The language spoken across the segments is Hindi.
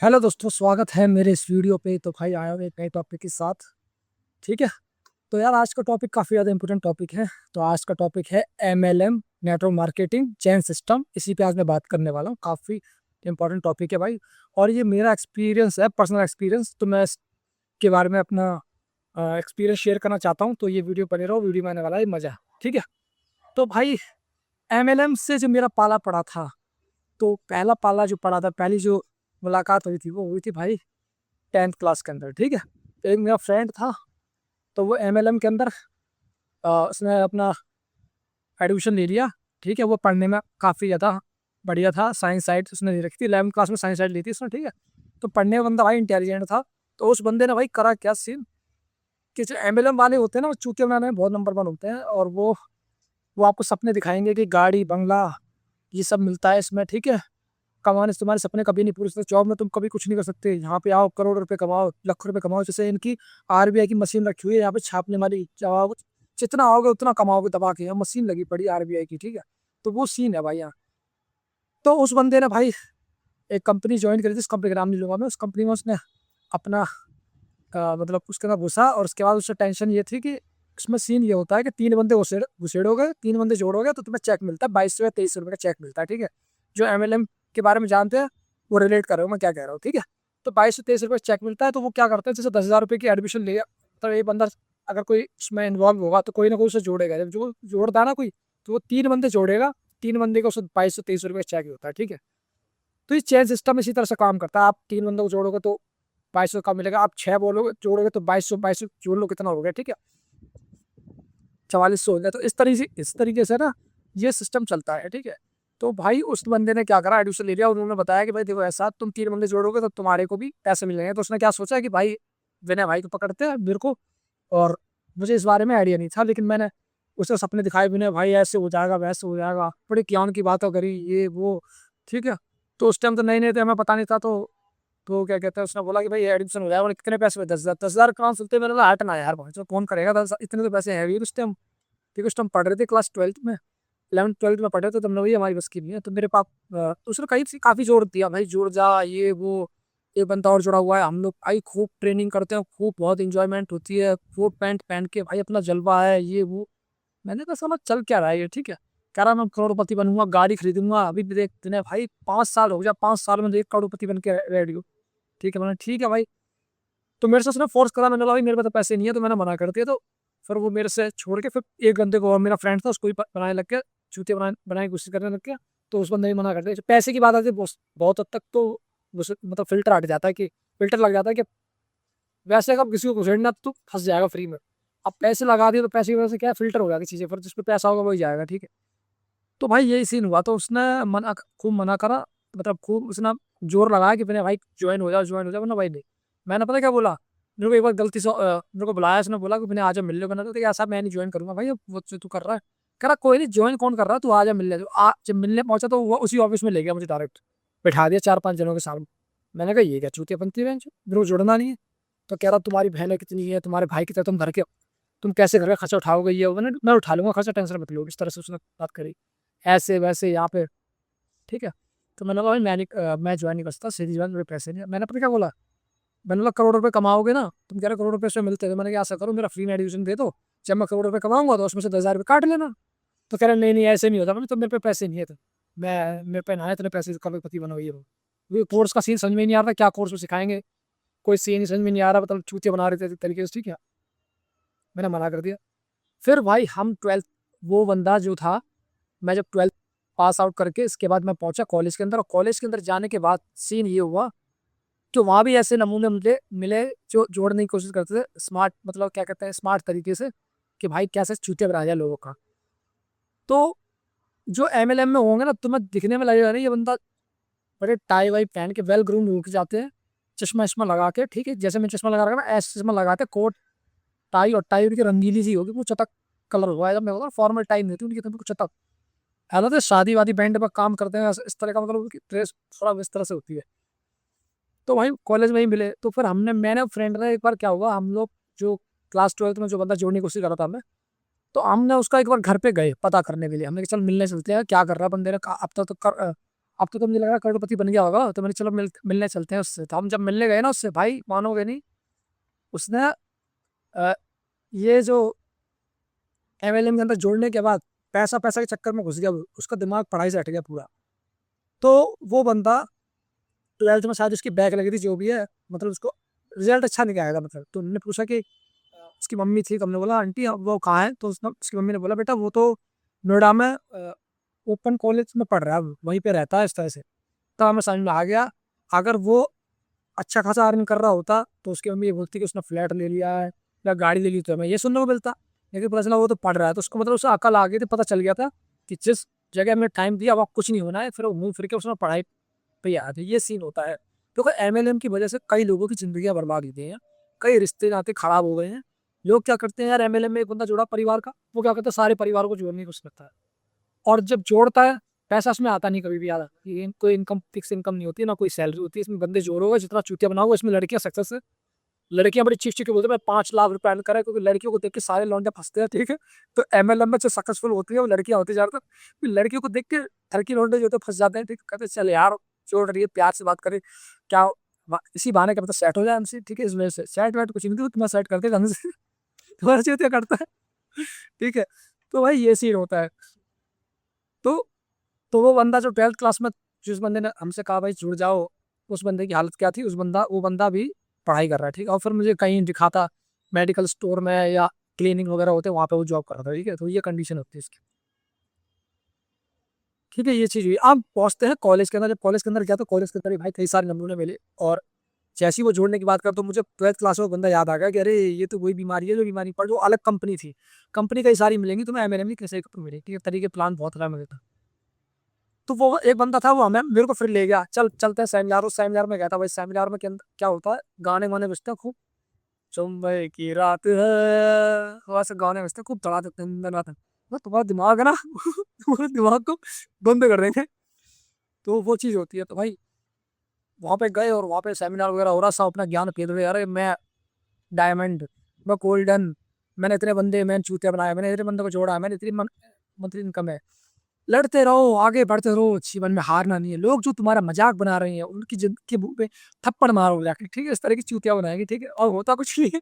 हेलो दोस्तों, स्वागत है मेरे इस वीडियो पे। तो भाई आया हूँ एक नए टॉपिक के साथ। ठीक है। तो यार आज का टॉपिक काफ़ी ज़्यादा इंपॉर्टेंट टॉपिक है। तो आज का टॉपिक है MLM, network marketing chain system. इसी पे आज मैं बात करने वाला हूँ। काफ़ी इंपॉर्टेंट टॉपिक है भाई। और ये मेरा एक्सपीरियंस है, पर्सनल एक्सपीरियंस। तो मैं इसके बारे में अपना एक्सपीरियंस शेयर करना चाहता हूँ। तो ये वीडियो बने रहो, वीडियो में आने वाला है मज़ा। ठीक है। तो भाई MLM से जो मेरा पाला पड़ा था, तो पहला पाला जो पड़ा था, पहली जो मुलाकात हुई थी वो हुई थी भाई 10th क्लास के अंदर। ठीक है। तो एक मेरा फ्रेंड था, तो वो MLM के अंदर उसने अपना एडमिशन ले लिया। ठीक है। वो पढ़ने में काफ़ी ज़्यादा बढ़िया था। साइंस साइड उसने ले रखी थी, 11th क्लास में साइंस साइड ली थी उसने। ठीक है। तो पढ़ने में बंदा भाई इंटेलिजेंट था। तो उस बंदे ने भाई करा क्या सीन कि जो MLM वाले होते हैं ना, वो चूतिया बनाने में बहुत नंबर वन होते हैं। और वो आपको सपने दिखाएंगे कि गाड़ी बंगला ये सब मिलता है इसमें। ठीक है। कमाने से तुम्हारे सपने कभी नहीं पूरे सकते। जॉब में तुम कभी कुछ नहीं कर सकते। यहाँ पे आओ, करोड़ रुपए कमाओ, लाख रुपए कमाओ। जैसे इनकी RBI की मशीन रखी हुई है यहाँ पे छापने वाली। जाओ, जितना आओगे उतना कमाओगे दबा के। यहाँ मशीन लगी पड़ी RBI की। ठीक है। तो वो सीन है भाई यहाँ। तो उस बंदे ने भाई एक कंपनी ज्वाइन करी थी। उस कंपनी का नाम नहीं लूंगा मैं। उस कंपनी में उसने अपना मतलब उसके अंदर घुसा। और उसके बाद उससे टेंशन ये थी कि इसमें सीन ये होता है कि 3 बंदे घुसेड़ोगे, 3 बंदे जोड़ोगे तो तुम्हें चेक मिलता है 2200 या 2300 रुपये का चेक मिलता है। ठीक है। जो MLM के बारे में जानते हैं वो रिलेट कर रहे हो मैं क्या कह रहा हूँ। ठीक है। तो 2200 2300 रुपये चेक मिलता है। तो वो क्या करते हैं, जैसे 10,000 रुपये की एडमिशन लिया, तो ये बंदा अगर कोई इसमें इन्वॉल्व होगा तो कोई ना कोई उसे जोड़ेगा। जब जो जोड़ता है ना कोई, तो वो 3 बंदे जोड़ेगा। 3 बंदे का उसे 2200 2300 रुपये चेक होता है। ठीक है। तो ये चेन सिस्टम इसी तरह से काम करता है। आप 3 बंदों को जोड़ोगे तो 2200 का मिलेगा। आप 6 बोलोगे जोड़ोगे तो 2200 2200 जोड़ लो, कितना हो गया। ठीक है। 4400 हो गया। तो इस तरीके से ना ये सिस्टम चलता है। ठीक है। तो भाई उस बंदे ने क्या करा, एडमिशन ले लिया। उन्होंने बताया कि भाई देखो ऐसा, तुम 3 बंदे जोड़ोगे तो तुम्हारे को भी पैसे मिलेंगे। तो उसने क्या सोचा कि भाई विनय भाई को पकड़ते हैं मेरे को। और मुझे इस बारे में आइडिया नहीं था, लेकिन मैंने उसे सपने दिखाए, विनय भाई ऐसे हो जाएगा वैसे हो जाएगा, बड़ी ज्ञान की बातें करी ये वो। ठीक है। तो उस टाइम तो नई नई थे, हमें पता नहीं था। तो क्या कहते हैं, उसने बोला कि भाई एडमिशन हो जाएगा। और कितने पैसे में? 10,000। 10,000 कहाँ सुनते, मैंने बोला हट ना यार भाई, कौन करेगा 10,000? इतने तो पैसे हैं भी उस टाइम। क्योंकि उस टाइम पढ़ रहे थे क्लास 12th में, 11th 12th में पढ़ रहे थे। तुमने वही हमारी बस की नहीं है। तो मेरे पाप उसने काफ़ी जोर दिया भाई, जुड़ जा ये वो। एक बंदा और जुड़ा हुआ है। हम लोग भाई खूब ट्रेनिंग करते हैं, खूब बहुत इंजॉयमेंट होती है, खूब पैंट पहन के भाई अपना जलवा है ये वो। मैंने कहा समझ चल क्या रहा है ये। ठीक है। कह रहा मैं करोड़पति बनूंगा, गाड़ी खरीदूंगा। अभी भी देखते हैं भाई 5 साल हो गया, 5 साल में 1 करोड़पति बन के रेडी हो। ठीक है। मैंने ठीक है भाई। तो मेरे से उसने फोर्स करा। मैंने बोला भाई मेरे पास तो पैसे नहीं है, तो मैंने मना कर दिया। तो फिर वो मेरे से छोड़ के फिर एक बंदे को, और मेरा फ्रेंड था, उसको भी बनाने लग गया, जूते बनाने की कोशिश करने लग गया। तो उस बंदे भी मना कर दिया। पैसे की बात आती है बहुत हद तक, तो मतलब फिल्टर हट जाता है कि फिल्टर लग जाता है कि वैसे अगर किसी को घुसेड़ना तो फंस जाएगा फ्री में। अब पैसे लगा दिए तो पैसे की वजह से क्या फिल्टर हो जाएगी चीज़ें, फिर जिस पे पैसा होगा वही जाएगा। ठीक है। तो भाई यही सीन हुआ। तो उसने खूब मना करा, मतलब खूब उसने जोर लगाया कि मैंने भाई ज्वाइन हो जाओ ज्वाइन हो जाओ। वरना भाई नहीं। मैंने पता क्या बोला, मेरे को एक बार गलती से मेरे को बुलाया, उसने बोला कि मैंने आज मिल लो। मैंने तो क्या साहब मैं नहीं ज्वाइन करूंगा भाई, वो जो तू कर रहा है। कह रहा कोई नहीं, ज्वाइन कौन कर रहा है, तू आज मिल ले। जब मिलने पहुंचा तो वो उसी ऑफिस में ले गया मुझे, डायरेक्ट बैठा दिया 4 5 जनों के सामने। मैंने कहा ये क्या चूतिया बनती है मेरे को जुड़ना नहीं है। तो कह रहा तुम्हारी बहन कितनी है, तुम्हारे भाई की तरह तुम घर के, तुम कैसे घर का खर्चा उठाओगे ये। मैं उठा लूंगा खर्चा, टेंशन मत लो। इस तरह से उसने बात करी, ऐसे वैसे यहाँ पे। ठीक है। तो मैंने बोला भाई मैं ज्वाइन नहीं कर सकता, सीधी बात, मेरे पैसे नहीं है। मैंने पता क्या बोला, मैंने बोला करोड़ रुपए कमाओगे ना, तुम कह रहे करोड़ रुपए से मिलते हैं, तो मैंने क्या ऐसा करो मेरा फ्री में एडमिशन दे दो। जब मैं करोड़ रुपए कमाऊंगा तो उसमें से 10,000 रुपये काट लेना। तो कह रहे नहीं नहीं ऐसे नहीं होता। मैंने तो मेरे पे पैसे नहीं है। तो मेरे पे ना है, तेरे पैसे करोड़पति बनो ये वो कोर्स का सीन समझ में नहीं आ रहा, क्या कोर्स में सिखाएंगे, कोई सीन ही समझ में नहीं आ रहा। मतलब चूतिया बना रहे थे तरीके से। ठीक है। मैंने मना कर दिया। फिर भाई हम 12th, वो बंदा जो था, मैं जब 12th पास आउट करके इसके बाद मैं पहुंचा कॉलेज के अंदर। और कॉलेज के अंदर जाने के बाद सीन ये हुआ कि वहाँ भी ऐसे नमूने मुझे मिले जो जोड़ने की कोशिश करते थे स्मार्ट, मतलब क्या कहते हैं, स्मार्ट तरीके से, कि भाई कैसे चूतिया बना दिया लोगों का। तो जो MLM में होंगे ना, तुम्हें दिखने में लगेगा नहीं ये बंदा बड़े टाई वाई पहन के वेल ग्रूम होकर जाते हैं, चश्मा वश्मा लगा के। ठीक है। जैसे मैं चश्मा लगा रखा ना, ऐसे चश्मा लगाते, कोट टाई, और टाई उनकी रंगीली सी होगी, वो चटक कलर हुआ है। जब मैं बोला फॉर्मल टाई नहीं होती उनकी, तो कुछ चटक। हालांकि तो शादी वादी बैंड पर काम करते हैं इस तरह का, मतलब उनकी ड्रेस थोड़ा इस तरह से होती है। तो भाई कॉलेज में ही मिले। तो फिर मैंने फ्रेंड ने एक बार क्या हुआ, हम लोग जो क्लास 12th में जो बंदा जोड़ने की कोशिश कर रहा था हमें, तो हमने उसका एक बार घर पे गए पता करने के लिए। हमने कहा चल मिलने चलते हैं, क्या कर रहा है बंदे ने। अब तक तो अब तो मुझे लग रहा है करोड़पति बन गया होगा, तो मैंने चलो मिलने चलते हैं उससे। तो हम जब मिलने गए ना उससे, भाई मानोगे नहीं, उसने अ, ये जो एमएलएम के अंदर जोड़ने के बाद पैसा पैसा के चक्कर में घुस गया उसका दिमाग पढ़ाई से हट गया पूरा। तो वो बंदा 12th में शायद उसकी बैक लगी थी जो भी है, मतलब उसको रिजल्ट अच्छा नहीं आएगा मतलब। तो उन्होंने पूछा कि उसकी मम्मी थी, तो हमने बोला आंटी अब वो कहाँ है, तो उसने उसकी मम्मी ने बोला बेटा वो तो नोएडा में ओपन कॉलेज में पढ़ रहा है, वहीं पे रहता है इस तरह से। तो हमें समझ में आ गया, अगर वो अच्छा खासा अर्निंग कर रहा होता तो उसकी मम्मी ये बोलती कि उसने फ्लैट ले लिया है या गाड़ी ले ली, तो हमें ये सुनने को मिलता। लेकिन पता चला वो तो पढ़ रहा है, तो उसको मतलब उसे अकल आ गई थी, पता चल गया था कि जिस जगह में टाइम दिया वहाँ कुछ नहीं होना है, फिर वो मुंह फिर के उसने पढ़ाई पे याद है। ये सीन होता है। तो एमएलएम की वजह से कई लोगों की जिंदगी बर्बाद हुई हैं, कई रिश्ते नाते खराब हो गए हैं। लोग क्या करते हैं यार, एमएलएम में एक बंदा जुड़ा परिवार का, वो क्या करता है सारे परिवार को जोड़ने की कोशिश करता है, और जब जोड़ता है पैसा उसमें आता नहीं कभी भी। यार ये कोई इनकम फिक्स इनकम नहीं होती, ना कोई सैलरी होती है इसमें। बंदे जोड़ोगे जितना चूतिया बनाओगे, इसमें लड़कियां सक्सेस है। लड़कियां बड़ी चीख चीख के बोलते हैं मैं 5 लाख रुपए अर्न करा है, क्योंकि लड़कियों को देख के सारे लौंडे फंसते हैं, ठीक है। तो एमएलएम में जो सक्सेसफुल होती है वो लड़कियां होती है ज्यादातर। फिर लड़कियों को देख के घर की लौंडे जो तो फंस जाते हैं, ठीक है। कहते हैं, चल यार जोड़ रही है, प्यार से बात करे, क्या इसी बहाने का मतलब सेट हो जाए हमसे, ठीक है। इस वजह से सेट वेट कुछ नहीं थी, तुम्हें सेट करते ढंग से तुम्हारा चूतिया करता है, ठीक है। तो भाई ये सीन होता है। तो तो वो बंदा जो 12th क्लास में, जिस बंदे ने हमसे कहा भाई जुड़ जाओ, उस बंदे की हालत क्या थी, वो बंदा भी पढ़ाई कर रहा है, ठीक है। और फिर मुझे कहीं दिखाता मेडिकल स्टोर में या क्लीनिंग वगैरह होते वहां पे वो जॉब कर रहा था, ठीक है। तो ये कंडीशन होती है इसकी, ठीक है। ये चीज हुई। अब पहुंचते हैं कॉलेज के अंदर। जब कॉलेज के अंदर गया तो कॉलेज के अंदर भी भाई कई सारे नमूने मिले, और जैसे ही वो जोड़ने की बात कर तो मुझे 12th क्लास में बंदा याद आ गया कि अरे ये तो वही बीमारी है जो बीमारी पर जो अलग कंपनी थी। कंपनी कई सारी मिलेंगी तुम्हें, एमएनएम की कैसे कंपनी मिलेगी, ठीक है। तरीके प्लान बहुत अलग मिलता। तो वो एक बंदा था, वो हमें मेरे को फिर ले गया, चल चलते हैं सेमिनार। उस सेमिनार में गया था भाई। सेमिनार में के अंदर क्या होता है, गाने वाने बजते हैं खूब, चुंबई की रात है, वैसे गाने बजते हैं खूब धड़ाधड़। तुम्हारा दिमाग है ना तुम्हारे दिमाग को बंद कर देंगे। तो वो चीज होती है। तो भाई वहां पे गए और वहां पे सेमिनार वगैरह हो रहा, सब अपना ज्ञान पेद रहे। अरे मैं डायमंड, मैं गोल्डन, मैंने इतने बंदे, मैंने चूतिया बनाया, मैंने इतने बंदों को जोड़ा, मैंने इतनी मंथली इनकम है। लड़ते रहो, आगे बढ़ते रहो, जीवन में हारना नहीं है। लोग जो तुम्हारा मजाक बना रहे हैं उनकी जिंदगी के मुंह पे थप्पड़ मारो जाके, ठीक है। इस तरह की चूतिया बनाएगी, ठीक है। और होता कुछ नहीं है।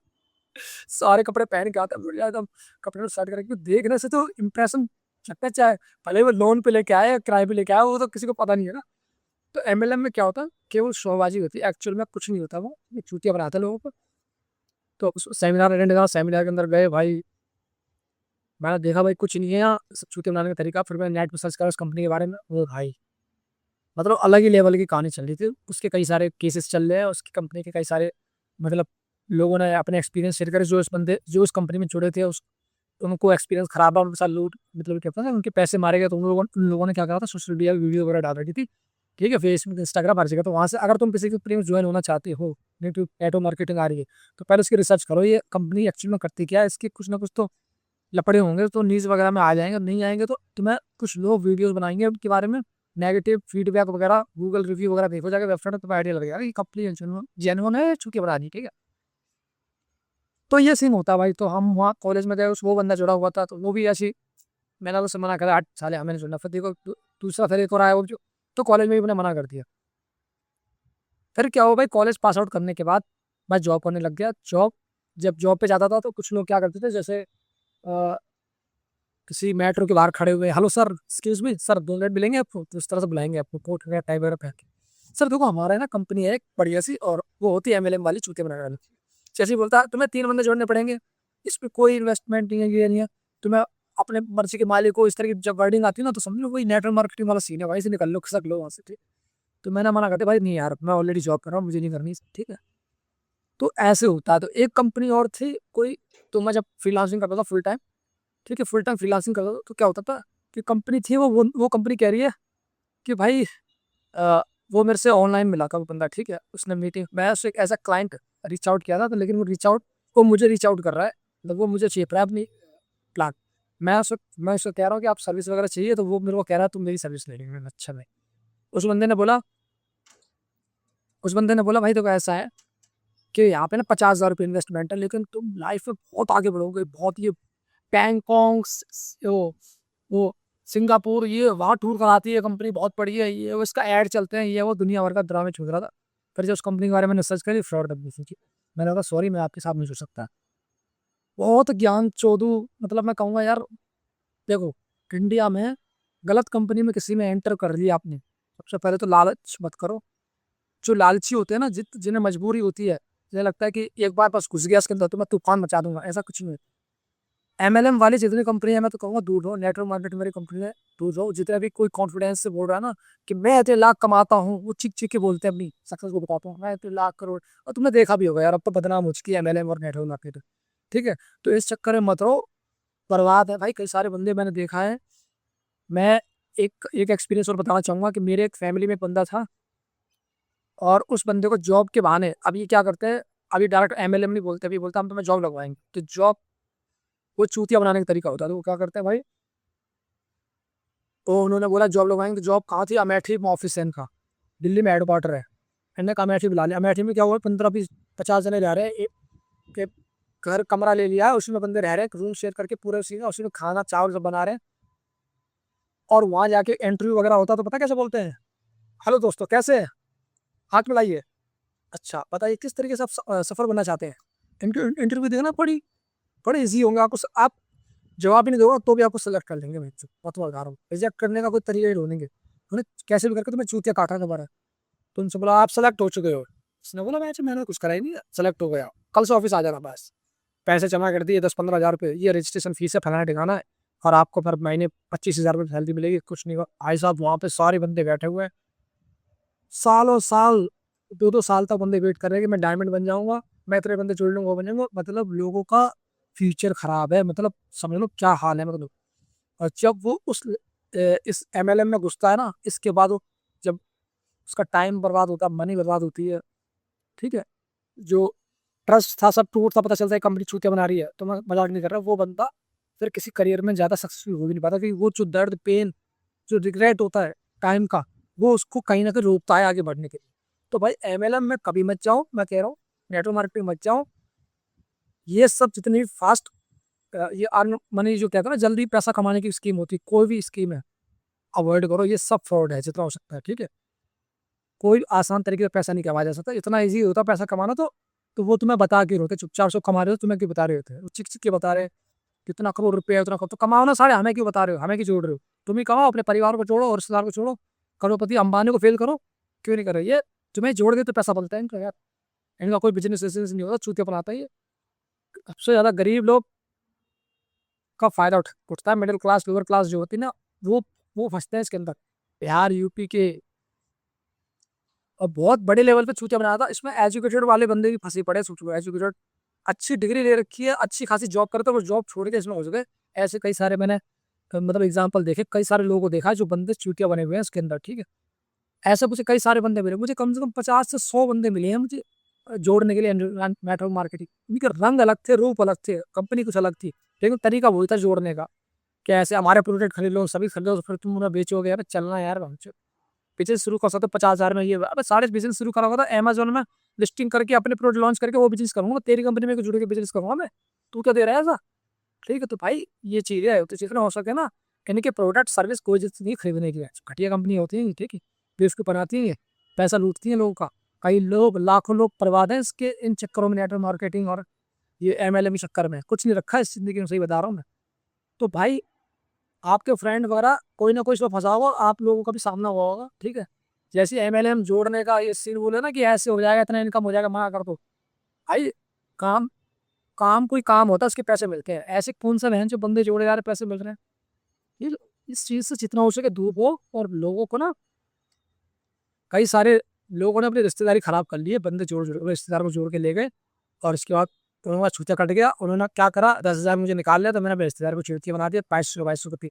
सारे कपड़े पहन के आता है बढ़िया एकदम, कपड़े सेट करके देखने से तो इंप्रेशन लगता है, चाहे भले वो लोन पे लेके आए या किराए पे लेके आए, वो तो किसी को पता नहीं है ना। तो एमएलएम में क्या होता है, केवल शोबाजी होती है, एक्चुअल में कुछ नहीं होता। वो ये चूतिया बनाते हैं लोगों को। तो सेमिनार अटेंड करा, सेमिनार के अंदर गए भाई, मैंने देखा भाई कुछ नहीं है यहाँ, सब चूतिया बनाने का तरीका। फिर मैंने नेट पर सर्च करा उस कंपनी के बारे में, वो भाई मतलब अलग ही लेवल की कहानी चल रही थी। उसके कई सारे केसेस चल रहे हैं, उसकी कंपनी के कई सारे मतलब लोगों ने अपने एक्सपीरियंस शेयर करे, जो इस बंदे जो उस कंपनी में जुड़े थे, उस उनको एक्सपीरियंस खराब है, उनके साथ लूट मतलब क्या पता है उनके पैसे मारे गए। तो उन लोगों ने क्या करा था, सोशल मीडिया वीडियो वगैरह डाल रखी थी, ठीक है, फेसबुक इंस्टाग्राम हर जगह। तो वहाँ से अगर तुम किसी कंपनी में ज्वाइन होना चाहते हो, नेटवर्क एटो मार्केटिंग आ रही है, तो पहले उसकी रिसर्च करो, ये कंपनी एक्चुअल में करती क्या है। इसके कुछ ना कुछ तो लपड़े होंगे, तो न्यूज़ वगैरह में आ जाएंगे। नहीं आएंगे तो तुम्हें कुछ लोग वीडियोस बनाएंगे उनके बारे में, नेगेटिव फीडबैक वगैरह, गूगल रिव्यू वगैरह देखो जाकर वेबसाइट में, तुम्हें आइडिया लगेगा कि कंपनी जेन्युइन है, चूंकि बनानी, ठीक है। तो ये सीन होता है भाई। तो हम वहाँ कॉलेज में गए, उस वो बंदा जुड़ा हुआ था, तो वो भी ऐसी, मैंने तो उससे मना करा 8 साल हमें नहीं सुनना। फिर देखो दूसरा फिर एक और आया वो जो, तो कॉलेज में भी मैंने मना कर दिया। फिर क्या हुआ भाई, कॉलेज पास आउट करने के बाद मैं जॉब करने लग गया। जब जॉब पे जाता था तो कुछ लोग क्या करते थे, जैसे किसी मेट्रो के बाहर खड़े हुए, hello sir excuse me sir 2 minute मिलेंगे आपको, तो इस तरह से बुलाएंगे आपको, कोट वगैरह टाई वगैरह पहन के। सर देखो हमारा है ना कंपनी है एक बढ़िया सी, और वो होती है एमएलएम वाली चूतिया बनाने वाली। जैसे ही बोलता है तुम्हें 3 बंदे जोड़ने पड़ेंगे, इसमें कोई इन्वेस्टमेंट नहीं है, ये नहीं है, तुम्हें अपने मर्जी के मालिक को, इस तरह की जब वर्डिंग आती है ना, तो समझ लो वही नेटवर्क मार्केटिंग वाला सीन है भाई, से निकल लो, खिसक लो वहाँ से, ठीक। तो मैंने मना करते भाई, नहीं यार मैं ऑलरेडी जॉब कर रहा हूँ, मुझे नहीं करनी, ठीक है। तो ऐसे होता है। तो एक कंपनी और थी कोई, तो मैं जब फ्रीलांसिंग करता था फुल टाइम, ठीक है, फुल टाइम फ्रीलांसिंग करता था, तो क्या होता था कि कंपनी थी, वो कंपनी कह रही है कि भाई अ, वो मेरे से ऑनलाइन मिला था वो बंदा, ठीक है। उसने मीटिंग, मैं उससे एक ऐसा क्लाइंट रीच आउट किया था, तो लेकिन वो मुझे रीच आउट कर रहा है, मतलब वो मुझे चाहिए अपनी प्लान। मैं उसको कह रहा हूँ कि आप सर्विस वगैरह चाहिए, तो वो मेरे को कह रहा है तुम मेरी सर्विस ले लेंगे। मैंने अच्छा नहीं। उस बंदे ने बोला उस बंदे ने बोला भाई तो ऐसा है कि यहाँ पे ना 50,000 रुपये इन्वेस्टमेंट है, लेकिन तुम लाइफ में बहुत आगे बढ़ोगे, बहुत ये पैंगोंग वो सिंगापुर, ये वहाँ टूर कराती है कंपनी, बहुत बड़ी है, ये वो, इसका ऐड चलते हैं, ये वो दुनिया भर का ड्रामे छूट रहा था। फिर जब उस कंपनी के बारे में रिसर्च करी, फ्रॉड कंपनी थी। मैंने कहा सॉरी, मैं आपके साथ नहीं जुड़ सकता। बहुत ज्ञान चोदू, मतलब मैं कहूँगा यार, देखो, इंडिया में गलत कंपनी में किसी में एंटर कर लिया आपने, सबसे पहले तो लालच मत करो। जो लालची होते हैं ना, जिन्हें मजबूरी होती है, जिन्हें लगता है कि एक बार बस घुस गया इसके अंदर तो मैं तूफान मचा दूंगा, ऐसा कुछ नहीं है। एमएलएम वाली जितनी कंपनी है, मैं तो कहूँगा दूर रहो। नेटवर्क मार्केटिंग वाली कंपनी है, दूर रहो। जितना भी कोई कॉन्फिडेंस से बोल रहा है ना कि मैं इतने लाख कमाता हूँ, वो चिक चिक के बोलते हैं अपनी सक्सेस को बताता हूँ, मैं इतने लाख करोड़। और तुमने देखा भी होगा यार, अब तो बदनाम हो चुकी है एमएलएम और नेटवर्क मार्केटिंग, ठीक है। तो इस चक्कर में मत रहो, बर्बाद है भाई। कई सारे बंदे मैंने देखा है। मैं एक एक एक्सपीरियंस और बताना चाहूंगा कि मेरे एक फैमिली में एक बंदा था, और उस बंदे को जॉब के बहाने, अब ये क्या करते हैं, अभी डायरेक्ट एमएलएम नहीं बोलते, अभी बोलता हम तुम्हें जॉब लगवाएंगे, तो जॉब वो चूतिया बनाने का तरीका होता है। तो वो क्या करते हैं भाई, तो उन्होंने बोला जॉब लगवाएंगे, तो जॉब कहाँ थी, अमेठी में ऑफिस है इनका, दिल्ली में हेडक्वार्टर है। इन्होंने कहा अमेठी बुला लिया। अमेठी में क्या हुआ, 15-20-50 जने रह रहे हैं, एक घर कमरा ले लिया है, उसमें बंदे रह रहे हैं, रूम शेयर करके पूरे उसी का, उसी में खाना चावल सब बना रहे हैं। और वहां जाके इंटरव्यू वगैरह होता तो पता कैसे बोलते हैं, हेलो दोस्तों कैसे हैं, हाथ मिलाइए। अच्छा बताइए किस तरीके से आप सफर बनना चाहते हैं। इनके इंटरव्यू देखना बड़े इजी होंगे, आपको आप जवाब ही नहीं दोगे तो भी आपको सेलेक्ट कर लेंगे। मैं बता रहा हूँ, रिजेक्ट करने का कोई तरीका ही ढूंढेंगे उन्हें, कैसे भी करके तुम्हें चूतिया काटा दोबारा। तो उनसे बोला आप सेलेक्ट हो चुके हो। उसने बोला मैंने कुछ करा ही नहीं, सेलेक्ट हो गया, कल से ऑफिस आ जाना बस। पैसे जमा कर दिए 10-15 हज़ार रुपये, ये रजिस्ट्रेशन फीस है, फलाना ठिकाना है, और आपको फिर महीने 25 हज़ार रुपये सैलरी मिलेगी। कुछ नहीं हुआ भाई साहब, वहाँ पे सारे बंदे बैठे हुए हैं, सालों साल, 2-2 साल तक बंदे वेट कर रहे हैं कि मैं डायमंड बन जाऊंगा, मैं इतने बंदे जोड़ लूंगा, वो बन जाऊंगा। मतलब लोगों का फ्यूचर खराब है, मतलब समझ लो क्या हाल है मतलब। और जब वो इस एमएलएम में घुसता है ना, इसके बाद वो, जब उसका टाइम बर्बाद होता है, मनी बर्बाद होती है, ठीक है, जो ट्रस्ट था सब टूटता, पता चलता है कंपनी चूतिया बना रही है, तो मैं मजाक नहीं कर रहा, वो बंदा फिर किसी करियर में ज्यादा सक्सेसफुल हो भी नहीं पाता, क्योंकि वो जो दर्द, पेन, जो रिग्रेट होता है टाइम का, वो उसको कहीं ना कहीं रोकता है आगे बढ़ने के लिए। तो भाई एमएलएम में कभी मत जाओ, मैं कह रहा हूँ, नेटवर्क मार्केटिंग मत जाओ। ये सब जितनी फास्ट, ये अर्न मनी जो कहते हैं ना, जल्दी पैसा कमाने की स्कीम होती है, कोई भी स्कीम है, अवॉइड करो। ये सब फ्रॉड है जितना हो सकता है, ठीक है। कोई आसान तरीके से पैसा नहीं कमाया जा सकता, इतना ईजी होता पैसा कमाना। तो वो तुम्हें बता के रोते, चुपचाप से कमा रहे हो, तुम्हें क्यों बता रहे होते, वो चिक चिक के बता रहे हैं कितना करोड़ रुपया है, उतना करोड़, तो कमाओ ना सारे, हमें क्यों बता रहे हो, हमें क्यों जोड़ रहे हो। तुम ही कमाओ, अपने परिवार को जोड़ो और रिश्तेदार को जोड़ो, करोड़पति अंबानी को फेल करो, क्यों नहीं कर रहे ये। तुम्हें जोड़ दे तो पैसा बनता है इनका यार, इनका कोई बिजनेस नहीं होता, चूतिया बनाता है ये। सबसे ज्यादा गरीब लोग का फायदा उठता है, मिडिल क्लास, लोअर क्लास जो होती है ना, वो फंसते हैं इसके अंदर। बिहार, यूपी के, और बहुत बड़े लेवल पे चूतिया बनाया था इसमें। एजुकेटेड वाले बंदे भी फंसे पड़े, सोचो, एजुकेटेड, अच्छी डिग्री ले रखी है, अच्छी खासी जॉब करते हैं, वो जॉब छोड़ के इसमें हो चुके। ऐसे कई सारे मैंने मतलब एग्जाम्पल देखे, कई सारे लोगों को देखा है जो बंदे चूतिया बने हुए हैं इसके अंदर, ठीक है। ऐसे मुझे कई सारे बंदे मिले, मुझे कम से कम 50 से 100 बंदे मिले हैं मुझे जोड़ने के लिए नेटवर्क मार्केटिंग। उनके रंग अलग थे, रूप अलग थे, कंपनी कुछ अलग थी, लेकिन तरीका वही था जोड़ने का। क्या ऐसे हमारे प्रोडक्ट खरीद लो, सभी खरीदो, तो फिर तुम उन्हें बेचोगे, यार चलना यार। बिजनेस शुरू कर सकते 50 हज़ार में, ये अब सारे बिजनेस शुरू करा होगा था अमेजोन में, लिस्टिंग करके अपने प्रोडक्ट लॉन्च करके वो बिजनेस करूंगा, तेरी कंपनी में जुड़ के बिजनेस करूंगा मैं, तू क्या दे रहा है ऐसा, ठीक है। तो भाई ये चीजें है, तो जितना हो सके ना, इनके प्रोडक्ट सर्विस कोई जरूरत नहीं खरीदने की, घटिया कंपनी होती है, ठीक है, बेवकूफ बनाती है, पैसा लूटती है लोगों का। कई लोग, लाखों लोग बर्बाद है इसके इन चक्करों में, नेटवर्क मार्केटिंग और ये एमएलएम चक्कर में। कुछ नहीं रखा है इस जिंदगी में, सही बता रहा हूँ मैं। तो भाई आपके फ्रेंड वगैरह कोई ना कोई इसमें फंसा होगा, आप लोगों का भी सामना हुआ होगा, ठीक है। जैसे एमएलएम जोड़ने का ये सीन बोले ना कि ऐसे हो जाएगा, इतना इनकम हो जाएगा, मना कर दो भाई। काम काम कोई काम होता है, उसके पैसे मिलते हैं। ऐसे कौन सा बहन जो बंदे जोड़े जा रहे पैसे मिल रहे हैं। ये इस चीज से जितना हो सके दूर हो। और लोगों को ना, कई सारे लोगों ने अपनी रिश्तेदारी खराब कर ली है, बंदे जोड़ जोड़ रिश्तेदार को जोड़ के ले गए, और इसके बाद उन्होंने छूचा कट गया। उन्होंने क्या करा, 10 हज़ार मुझे निकाल लिया, तो मैंने अपने रिश्तेदार को चिड़तिया बना दिया, 2200 की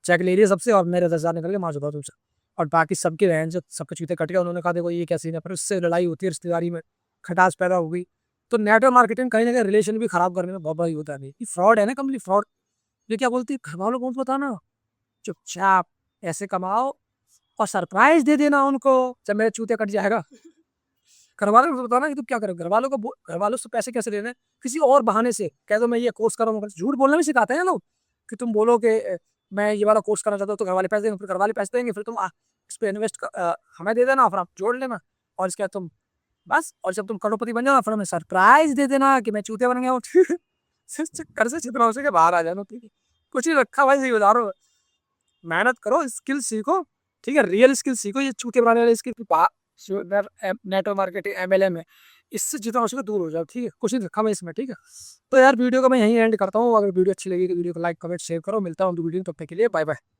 चेक ले लिया सबसे, और मेरे 10 हज़ार निकल के मार चुका तुमसे। और बाकी सबके रहन जो सबके चूते कट गया। उन्होंने कहा देखो ये क्या सीन है, फिर उससे लड़ाई होती है रिश्तेदारी में, खटास पैदा हो गई। तो नेटवर्क मार्केटिंग कहीं ना कहीं रिलेशन भी खराब करने में बहुत बड़ी होता है। ये फ्रॉड है ना, कंपनी फ्रॉड। ये क्या बोलती है, घर वालों को मत बताना, चुपचाप ऐसे कमाओ और सरप्राइज दे देना उनको जब मेरे चूते कट जाएगा। घर वालों को बताना कि तुम क्या करो, घर वालों से पैसे कैसे लेने, किसी और बहाने से कह दो मैं ये कोर्स कर रहा हूँ। झूठ बोलना भी सिखाते हैं लोग, कि तुम बोलो कि मैं ये वाला कोर्स करना चाहता हूँ, तो घर वाले पैसे देंगे, फिर घर वाले पैसे देंगे, फिर तुम इस पर इन्वेस्ट हमें दे देना, फिर आप जोड़ लेना, और इसके बाद तुम बस, और जब तुम करोड़पति बन जाओ फिर हमें सरप्राइज दे देना कि मैं चूते बन गया हूँ। घर से जितना हो सके बाहर आ जाना, ठीक है। कुछ नहीं रखा भाई, सही बता रहा हूँ। मेहनत करो, स्किल सीखो, ठीक है, रियल स्किल सीखो, ये चूते बनाने वाले स्किल नेटवर्क मार्केटिंग MLM है, इससे जितना हो सके दूर हो जाओ, ठीक है। कुछ नहीं रखा मैं इसमें, ठीक है। तो यार वीडियो को मैं यहीं एंड करता हूँ। अगर वीडियो अच्छी लगी तो वीडियो को लाइक कमेंट शेयर करो। मिलता हूँ वीडियो, तब तक के लिए बाय बाय।